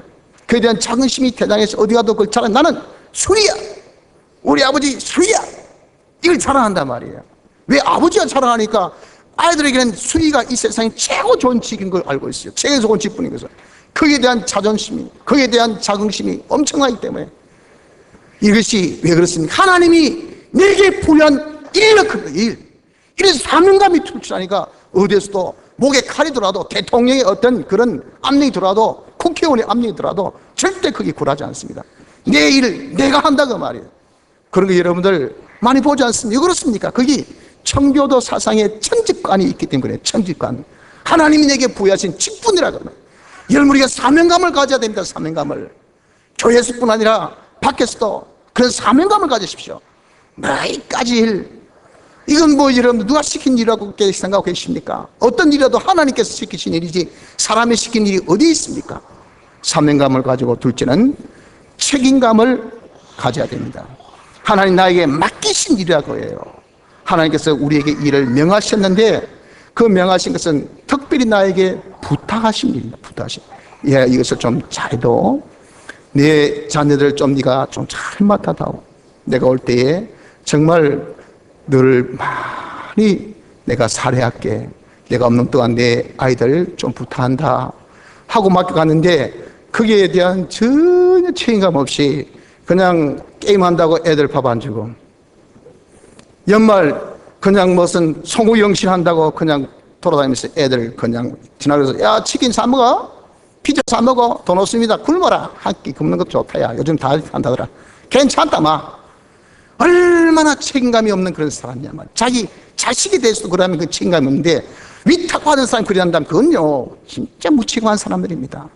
그에 대한 자긍심이 대단해서 어디 가도 그걸 자랑, 나는 수리야, 우리 아버지 수리야, 이걸 자랑한단 말이에요. 왜? 아버지가 자랑하니까 아이들에게는 수리가 이 세상에 최고 좋은 직인 걸 알고 있어요. 최고 좋은 직분인 것을. 거기에 대한 자존심이, 거기에 대한 자긍심이 엄청나기 때문에. 이것이 왜 그렇습니까? 하나님이 내게 부여한 일이라 큰 거예요. 일. 이래서 사명감이 출출하니까 어디에서도 목에 칼이 들어도, 대통령의 어떤 그런 압력이 들어도, 국회의원의 압력이 들어도 절대 거기 굴하지 않습니다. 내 일을 내가 한다고 말이에요. 그런 거 여러분들 많이 보지 않습니까? 그렇습니까? 거기 청교도 사상의 천직관이 있기 때문에, 천직관. 하나님이 내게 부여하신 직분이라고 합니다. 여러분 우리가 사명감을 가져야 됩니다. 사명감을. 교회에서뿐 아니라 밖에서도 그런 사명감을 가지십시오. 나이까지 일, 이건 뭐 여러분 누가 시킨 일이라고 생각하고 계십니까? 어떤 일이라도 하나님께서 시키신 일이지 사람이 시킨 일이 어디 있습니까? 사명감을 가지고, 둘째는 책임감을 가져야 됩니다. 하나님 나에게 맡기신 일이라고 해요. 하나님께서 우리에게 일을 명하셨는데 그 명하신 것은 특별히 나에게 부탁하신 일입니다. 부탁하신. 예, 이것을 좀 잘해도 내 자녀들 좀 네가 좀 잘 맡아다오. 내가 올 때에 정말 너를 많이 내가 살해할게. 내가 없는 동안 내 아이들 좀 부탁한다 하고 맡겨갔는데, 거기에 대한 전혀 책임감 없이 그냥 게임한다고 애들 밥 안 주고, 연말 그냥 무슨 송우영신 한다고 그냥 돌아다니면서 애들 그냥 지나가서 야 치킨 사 먹어? 피자 사 먹어? 돈 없습니다. 굶어라. 한 끼 굶는 것 좋다. 야 요즘 다 한다더라. 괜찮다 마. 얼마나 책임감이 없는 그런 사람이야. 자기 자식에 대해서도 그러면 그 책임감이 없는데, 위탁받은 사람이 그리 한다면 그건요 진짜 무책임한 사람들입니다.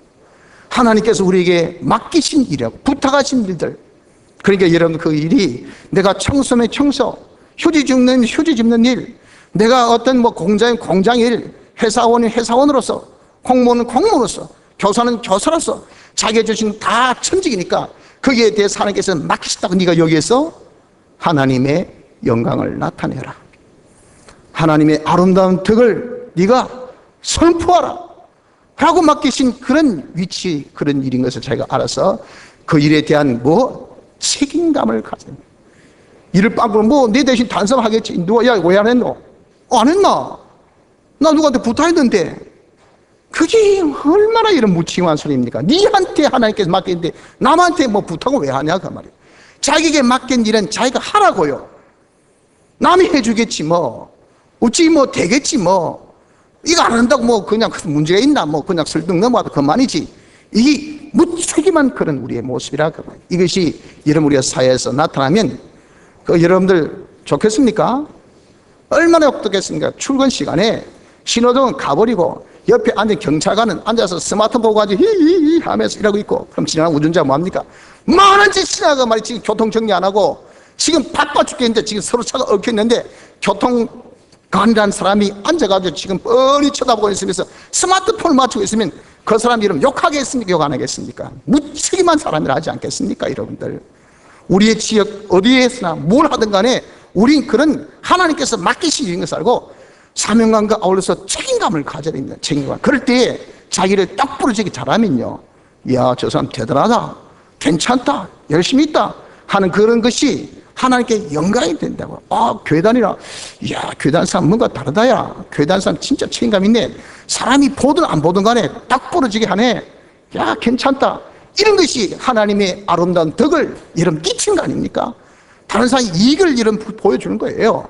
하나님께서 우리에게 맡기신 일이라고, 부탁하신 일들. 그러니까 여러분 그 일이, 내가 청소면 청소, 휴지 줍는 휴지 줍는 일, 내가 어떤 뭐 공장이면 공장 일, 회사원이 회사원으로서, 공무원은 공무원으로서, 교사는 교사로서 자기가 주신 다 천직이니까 거기에 대해서 하나님께서 맡기셨다고 네가 여기에서 하나님의 영광을 나타내라. 하나님의 아름다운 덕을 네가 선포하라. 라고 맡기신 그런 위치, 그런 일인 것을 자기가 알아서 그 일에 대한 책임감을 가져요. 일을 빵꾸로 내 대신 단속하겠지. 누가, 야, 왜 안 했노? 안 했나? 나 누구한테 부탁했는데. 그게 얼마나 이런 무책임한 소리입니까? 니한테 하나님께서 맡겼는데 남한테 부탁을 왜 하냐, 그 말이에요. 자기에게 맡긴 일은 자기가 하라고요. 남이 해주겠지 어찌 되겠지 이거 안 한다고 그냥 문제가 있나 그냥 설득 넘어가도 그만이지. 이게 무책임한 그런 우리의 모습이라 그 말이에요. 이것이 여러분 우리가 사회에서 나타나면 여러분들 좋겠습니까? 얼마나 어떻겠습니까? 출근 시간에 신호등은 가버리고 옆에 앉은 경찰관은 앉아서 스마트폰 보고 아주 히히히 하면서 이러고 있고, 그럼 지나가는 운전자 뭐합니까? 많은 짓이나 그 말이 지금 교통 정리 안 하고 지금 바빠 죽겠는데 지금 서로 차가 얽혀있는데 교통관이라는 사람이 앉아가지고 지금 뻔히 쳐다보고 있으면서 스마트폰을 맞추고 있으면 그 사람 이름 욕하겠습니까? 욕 안 하겠습니까? 무책임한 사람이라 하지 않겠습니까? 여러분들 우리의 지역 어디에서나 뭘 하든 간에 우린 그런 하나님께서 맡기신 것을 알고 사명감과 아울러서 책임감을 가져야 됩니다. 책임감. 그럴 때에 자기를 딱 부러지게 잘하면요, 야, 저 사람 대단하다, 괜찮다, 열심히 있다 하는 그런 것이 하나님께 영광이 된다고. 교회 다니라, 야, 교회 다니는 사람 뭔가 다르다, 야, 교회 다니는 사람 진짜 책임감 있네, 사람이 보든 안 보든 간에 딱 부러지게 하네, 야, 괜찮다, 이런 것이 하나님의 아름다운 덕을 여러분 끼친 거 아닙니까? 다른 사람이 이익을 여러분 보여주는 거예요.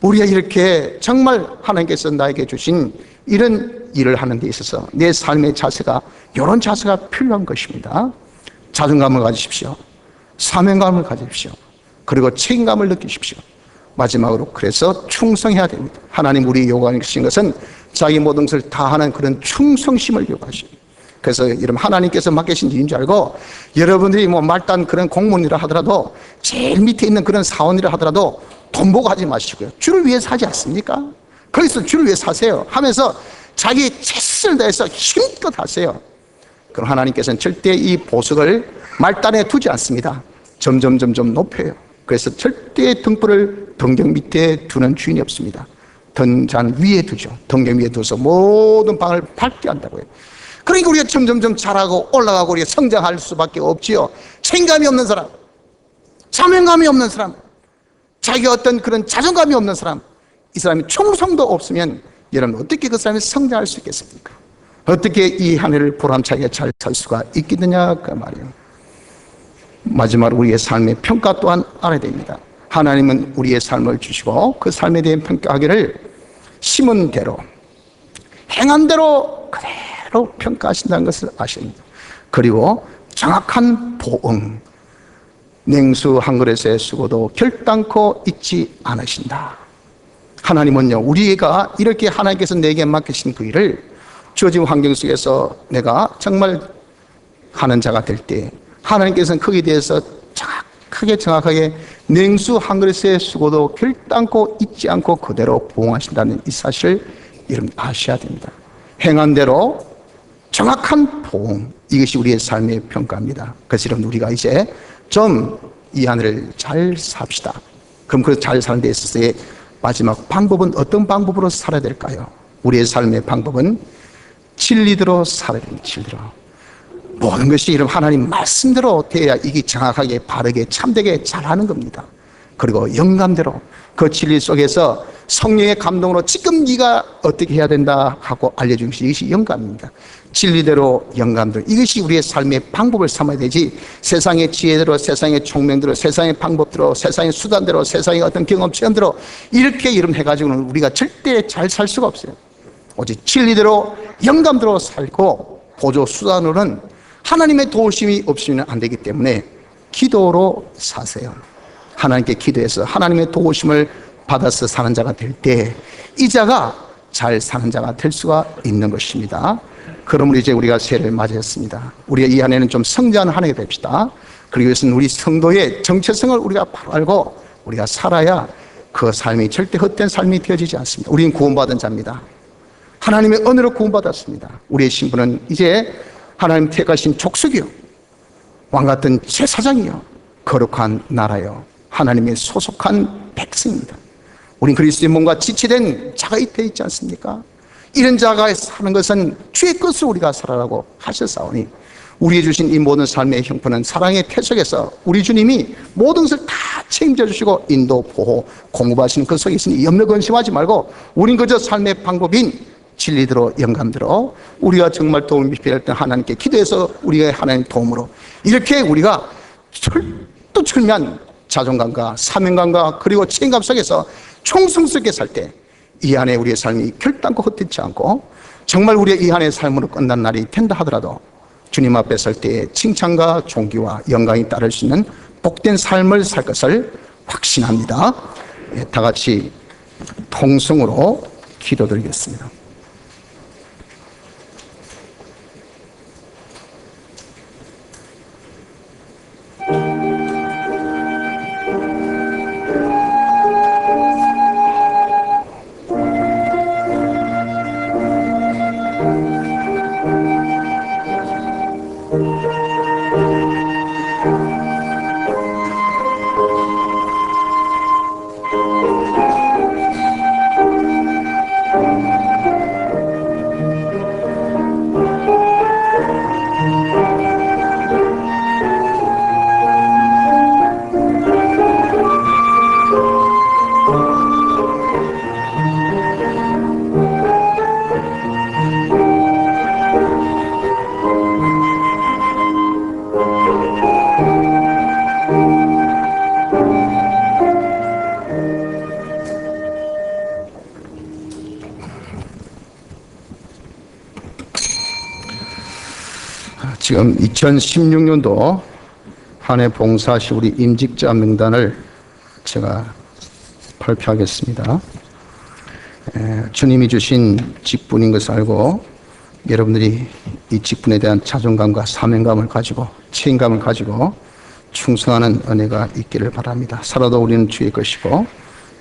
우리가 이렇게 정말 하나님께서 나에게 주신 이런 일을 하는 데 있어서 내 삶의 자세가, 이런 자세가 필요한 것입니다. 자존감을 가지십시오. 사명감을 가지십시오. 그리고 책임감을 느끼십시오. 마지막으로 그래서 충성해야 됩니다. 하나님 우리 요구하신 것은 자기 모든 것을 다하는 그런 충성심을 요구하십니다. 그래서 여러분 하나님께서 맡기신 일인 줄 알고 여러분들이 말단 그런 공무원이라 하더라도 제일 밑에 있는 그런 사원이라 하더라도 돈 보고 하지 마시고요. 주를 위해 사지 않습니까? 거기서 주를 위해 사세요 하면서 자기 최선을 다해서 힘껏 하세요. 그럼 하나님께서는 절대 이 보석을 말단에 두지 않습니다. 점점 높여요. 그래서 절대 등불을 덩경 밑에 두는 주인이 없습니다. 등잔 위에 두죠. 덩경 위에 둬서 모든 방을 밝게 한다고요. 그러니까 우리가 점점 자라고 올라가고 우리가 성장할 수밖에 없지요. 책임감이 없는 사람, 사명감이 없는 사람, 자기가 어떤 그런 자존감이 없는 사람, 이 사람이 충성도 없으면 여러분 어떻게 그 사람이 성장할 수 있겠습니까? 어떻게 이 한 해를 보람차게 잘 살 수가 있겠느냐 그 말이에요. 마지막으로 우리의 삶의 평가 또한 알아야 됩니다. 하나님은 우리의 삶을 주시고 그 삶에 대한 평가하기를 심은 대로 행한 대로 그대로 평가하신다는 것을 아십니다. 그리고 정확한 보응, 냉수 한 그릇에 쓰고도 결단코 잊지 않으신다. 하나님은요, 우리가 이렇게 하나님께서 내게 맡기신 그 일을 주어진 환경 속에서 내가 정말 하는 자가 될 때 하나님께서는 거기에 대해서 정확하게 냉수 한 그릇에 쓰고도 결단코 잊지 않고 그대로 보응하신다는 이 사실을 여러분 아셔야 됩니다. 행한 대로 정확한 보응, 이것이 우리의 삶의 평가입니다. 그래서 여러분 우리가 이제 좀 이 하늘을 잘 삽시다. 그럼 그 잘 사는 데 있어서의 마지막 방법은 어떤 방법으로 살아야 될까요? 우리의 삶의 방법은 진리대로 살아야 됩니다. 진리대로. 모든 것이 이런 하나님 말씀대로 돼야 이게 정확하게 바르게 참되게 잘하는 겁니다. 그리고 영감대로 그 진리 속에서 성령의 감동으로 지금 네가 어떻게 해야 된다 하고 알려준 것이 이것이 영감입니다. 진리대로 영감대로, 이것이 우리의 삶의 방법을 삼아야 되지, 세상의 지혜대로, 세상의 총명대로, 세상의 방법대로, 세상의 수단대로, 세상의 어떤 경험 체험대로 이렇게 이름 해가지고는 우리가 절대 잘 살 수가 없어요. 오직 진리대로 영감대로 살고, 보조 수단으로는 하나님의 도우심이 없으면 안 되기 때문에 기도로 사세요. 하나님께 기도해서 하나님의 도우심을 받아서 사는 자가 될 때 이 자가 잘 사는 자가 될 수가 있는 것입니다. 그러므로 이제 우리가 새해를 맞이했습니다. 우리가 이 한 해는 좀 성장하는 한 해가 됩시다. 그리고 이것은 우리 성도의 정체성을 우리가 바로 알고 우리가 살아야 그 삶이 절대 헛된 삶이 되어지지 않습니다. 우리는 구원받은 자입니다. 하나님의 은혜로 구원받았습니다. 우리의 신분은 이제 하나님 택하신 족속이요, 왕같은 제사장이요, 거룩한 나라요, 하나님의 소속한 백성입니다. 우린 그리스도의 몸과 지체된 자가 이 돼 있지 않습니까? 이런 자가 사는 것은 주의 것을 우리가 살아라고 하셨사오니 우리에게 주신 이 모든 삶의 형편은 사랑의 태석에서 우리 주님이 모든 것을 다 책임져 주시고 인도, 보호, 공급하시는 그 속에 있으니 염려 근심하지 말고 우린 그저 삶의 방법인 진리대로 영감대로 우리가 정말 도움이 필요할 때 하나님께 기도해서 우리가 하나님의 도움으로 이렇게 우리가 철두철미한 자존감과 사명감과 그리고 책임감 속에서 충성스럽게 살 때 이 안에 우리의 삶이 결단코 헛되지 않고 정말 우리의 이 안의 삶으로 끝난 날이 된다 하더라도 주님 앞에 설 때에 칭찬과 존귀와 영광이 따를 수 있는 복된 삶을 살 것을 확신합니다. 다 같이 통성으로 기도드리겠습니다. 지금 2016년도 한 해 봉사시 우리 임직자 명단을 제가 발표하겠습니다. 주님이 주신 직분인 것을 알고 여러분들이 이 직분에 대한 자존감과 사명감을 가지고 책임감을 가지고 충성하는 은혜가 있기를 바랍니다. 살아도 우리는 주의 것이고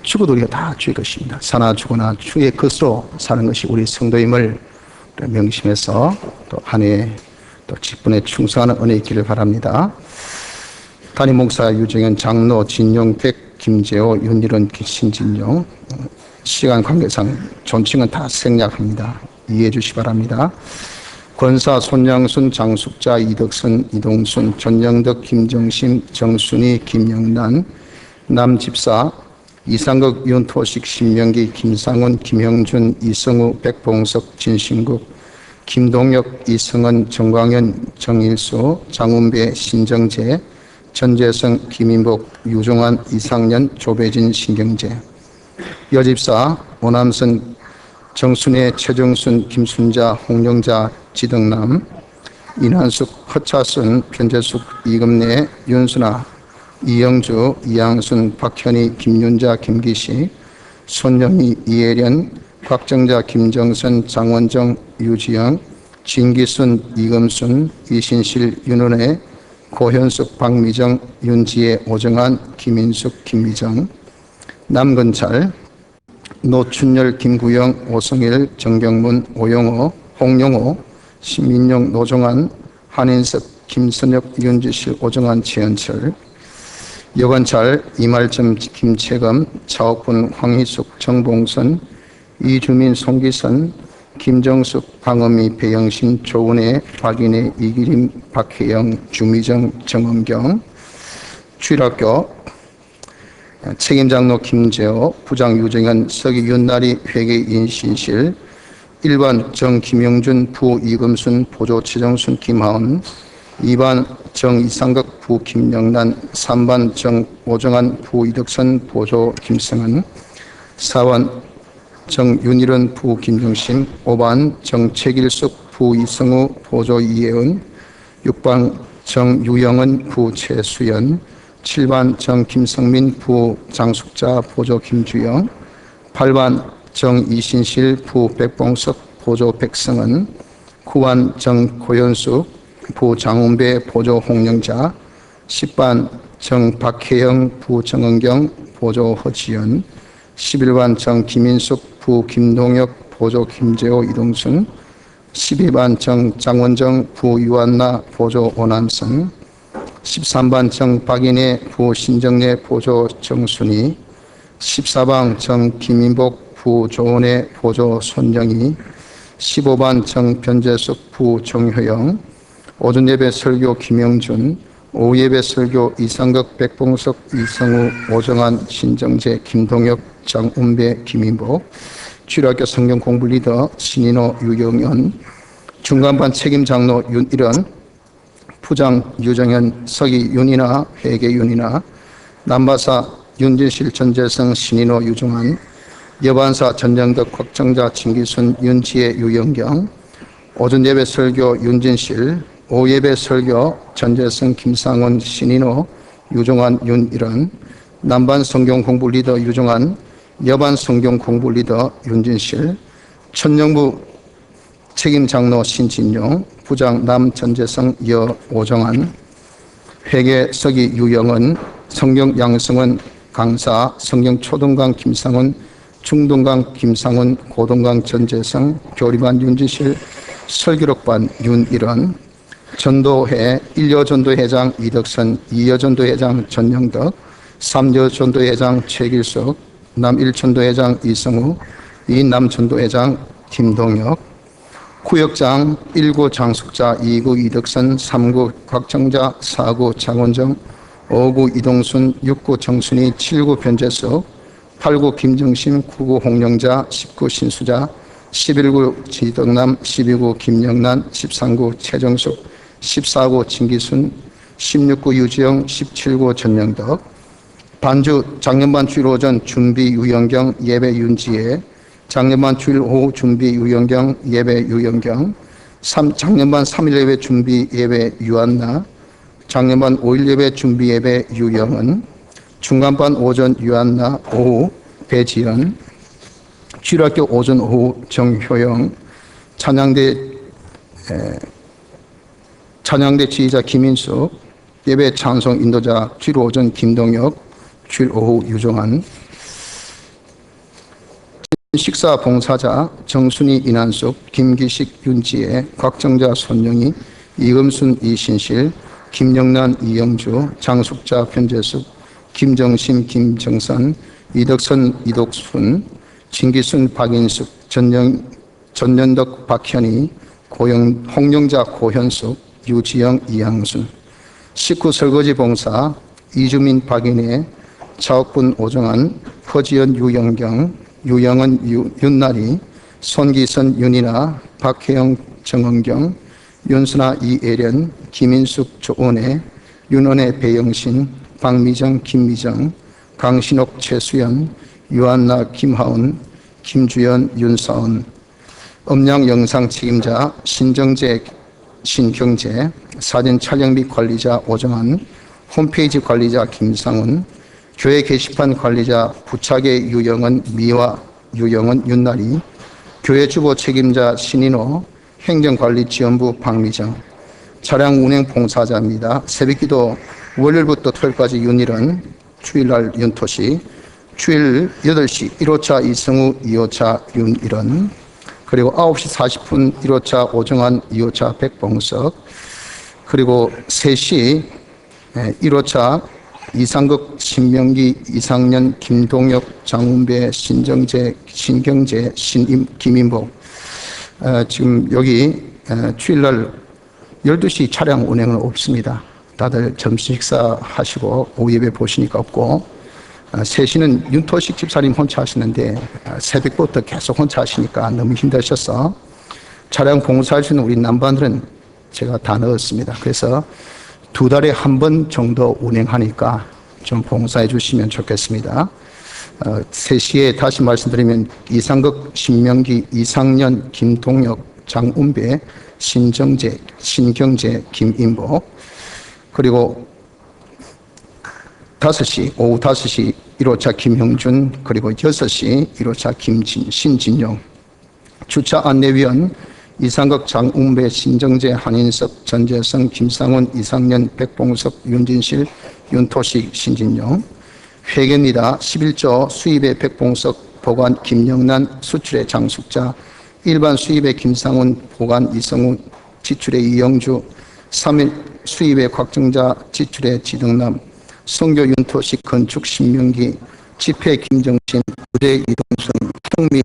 죽어도 우리가 다 주의 것입니다. 사나 죽으나 주의 것으로 사는 것이 우리 성도임을 명심해서 또 한 해 또 직분에 충성하는 은혜 있기를 바랍니다. 담임 목사 유정현, 장로 진용백, 김재호, 윤일원, 신진용, 시간 관계상 존칭은 다 생략합니다. 이해해 주시기 바랍니다. 권사 손양순, 장숙자, 이덕선, 이동순, 전영덕, 김정심, 정순희, 김영란, 남집사, 이상극, 윤토식, 신명기, 김상훈, 김형준, 이성우, 백봉석, 진신국, 김동혁, 이승은, 정광현, 정일수, 장운배, 신정재, 전재성, 김인복, 유종환, 이상년, 조배진, 신경재, 여집사 오남선, 정순혜, 최정순, 김순자, 홍영자, 지덕남, 이난숙, 허차순, 변재숙, 이금래, 윤순아, 이영주, 이양순, 박현희, 김윤자, 김기시, 손영희, 이혜련, 곽정자, 김정선, 장원정, 유지영, 진기순, 이금순, 이신실, 윤은혜, 고현숙, 박미정, 윤지혜, 오정환, 김인숙, 김미정, 남근찰, 노춘열, 김구영, 오성일, 정경문, 오영호, 홍용호, 신민용, 노종환, 한인석, 김선혁, 윤지실, 오정환, 최현철, 여관찰, 이말점, 김채금, 차옥분, 황희숙, 정봉선, 이주민, 송기선, 김정숙, 방어미, 배영신, 조은혜, 박인혜, 이기림, 박혜영, 주미정, 정은경, 주일학교 책임장로 김재호, 부장 유정현, 서기 윤나리, 회계 인신실, 1반 정 김영준, 부 이금순, 보조 최정순, 김하은, 2반 정 이상극, 부 김영란, 3반 정 오정환, 부 이덕선, 보조 김성은, 4반 정 윤일은, 부 김정심, 5반 정 최길숙, 부 이성우, 보조 이혜은, 6반 정 유영은, 부 최수연, 7반 정 김성민, 부 장숙자, 보조 김주영, 8반 정 이신실, 부 백봉석, 보조 백성은, 9반 정 고현숙, 부 장운배, 보조 홍영자, 10반 정 박혜영, 부 정은경, 보조 허지연, 11반 정 김인숙, 부 김동혁, 보조 김재호, 이동순, 12반 정 장원정, 부 유한나, 보조 오남선, 13반 정 박인혜, 부 신정래, 보조 정순희, 14반 정 김인복, 부 조은혜, 보조 손영희, 15반 정변재숙 부 정효영, 오전 예배 설교 김영준, 오후 예배 설교 이상극 백봉석 이성우 오정환 신정재 김동혁 장운배 김인복, 주일학교 성경 공부 리더 신인호 유경연, 중간반 책임 장로 윤일원, 부장 유정현 서기 윤이나 회계 윤이나, 남바사 윤진실 전재성 신인호 유종환, 여반사 전정덕 확정자 진기순 윤지혜 유영경, 오전 예배 설교 윤진실, 오후 예배 설교 전재성 김상원 신인호 유종환 윤일원, 남반 성경 공부 리더 유종환, 여반 성경 공부 리더 윤진실, 천정부 책임 장로 신진용, 부장 남전재성 여 오정환, 회계 서기 유영은, 성경 양성은 강사, 성경 초등강 김상훈, 중등강 김상훈, 고등강 전재성, 교리반 윤지실, 설교록반 윤일원, 전도회 1여 전도회장 이덕선, 2여 전도회장 전영덕, 3여 전도회장 최길석, 남1 전도회장 이성우, 2남 전도회장 김동혁, 구역장 1구 장숙자, 2구 이덕선, 3구 곽정자, 4구 장원정, 5구 이동순, 6구 정순희, 7구 변재석, 8구 김정심, 9구 홍영자, 10구 신수자, 11구 지덕남, 12구 김영란, 13구 최정숙, 14구 진기순, 16구 유지영, 17구 전영덕, 반주 작년반 주일 오전 준비 유영경, 예배 윤지혜, 작년반 주일 오후 준비 유영경, 예배 유영경, 작년반 3일 예배 준비 예배 유한나, 작년반 5일 예배 준비 예배 유영은, 중간반 오전 유한나, 오후 배지연, 주일학교 오전 오후 정효영, 찬양대 지휘자 김인숙, 예배 찬송 인도자 주일 오전 김동혁, 주일 오후 유종환, 식사 봉사자 정순희 이난숙, 김기식 윤지혜, 곽정자 손영희, 이금순 이신실, 김영란 이영주, 장숙자 변재숙, 김정심 김정선, 이덕선 이독순, 진기순 박인숙, 전년덕 박현희, 홍영자 고현숙, 유지영 이양순, 식구 설거지 봉사 이주민 박인혜, 차옥분 오정환, 허지연 유영경, 유영은 윤나리, 손기선 윤이나, 박혜영 정은경, 윤순아 이애련, 김인숙 조은혜, 윤원혜 배영신, 박미정 김미정, 강신옥 최수연, 유한나 김하은, 김주연 윤사은, 음량 영상 책임자 신정재 신경재, 사진 촬영 및 관리자 오정환, 홈페이지 관리자 김상훈, 교회 게시판 관리자 부차계 유영은, 미화 유영은 윤나리, 교회 주보 책임자 신인호, 행정관리지원부 박미정, 차량 운행 봉사자입니다. 새벽기도 월요일부터 토요일까지 윤일은, 주일날 윤토시, 주일 8시 1호차 이성우, 2호차 윤일은, 그리고 9시 40분 1호차 오정환, 2호차 백봉석, 그리고 3시 1호차 이상극, 신명기, 이상년, 김동혁, 장운배, 신정재, 신경재, 김인복. 지금 여기 주일날 12시 차량 운행은 없습니다. 다들 점심 식사 하시고 오후 예배 보시니까 없고, 3시는 윤토식 집사님 혼자 하시는데 새벽부터 계속 혼자 하시니까 너무 힘드셔서 차량 봉사하시는 우리 남반들은 제가 다 넣었습니다. 그래서 2달에 한 번 정도 운행하니까 좀 봉사해 주시면 좋겠습니다. 3시에 다시 말씀드리면 이상극, 신명기, 이상년, 김동혁, 장운배, 신정재, 신경재, 김인복, 그리고 5시, 오후 5시 1호차 김형준, 그리고 6시 1호차 신진용, 주차 안내위원 이상극, 장웅배, 신정재, 한인석, 전재성, 김상훈, 이상년, 백봉석, 윤진실, 윤토식, 신진용. 회계입니다. 11조 수입의 백봉석, 보관 김영란, 수출의 장숙자, 일반 수입의 김상훈, 보관 이성우, 지출의 이영주, 3일 수입의 곽정자, 지출의 지덕남, 성교 윤토식, 건축 신명기, 집회 김정신, 부대 이동순, 통미,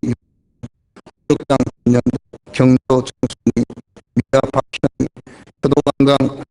당 김영덕, 경도 정순이, 미아 박현, 효동한강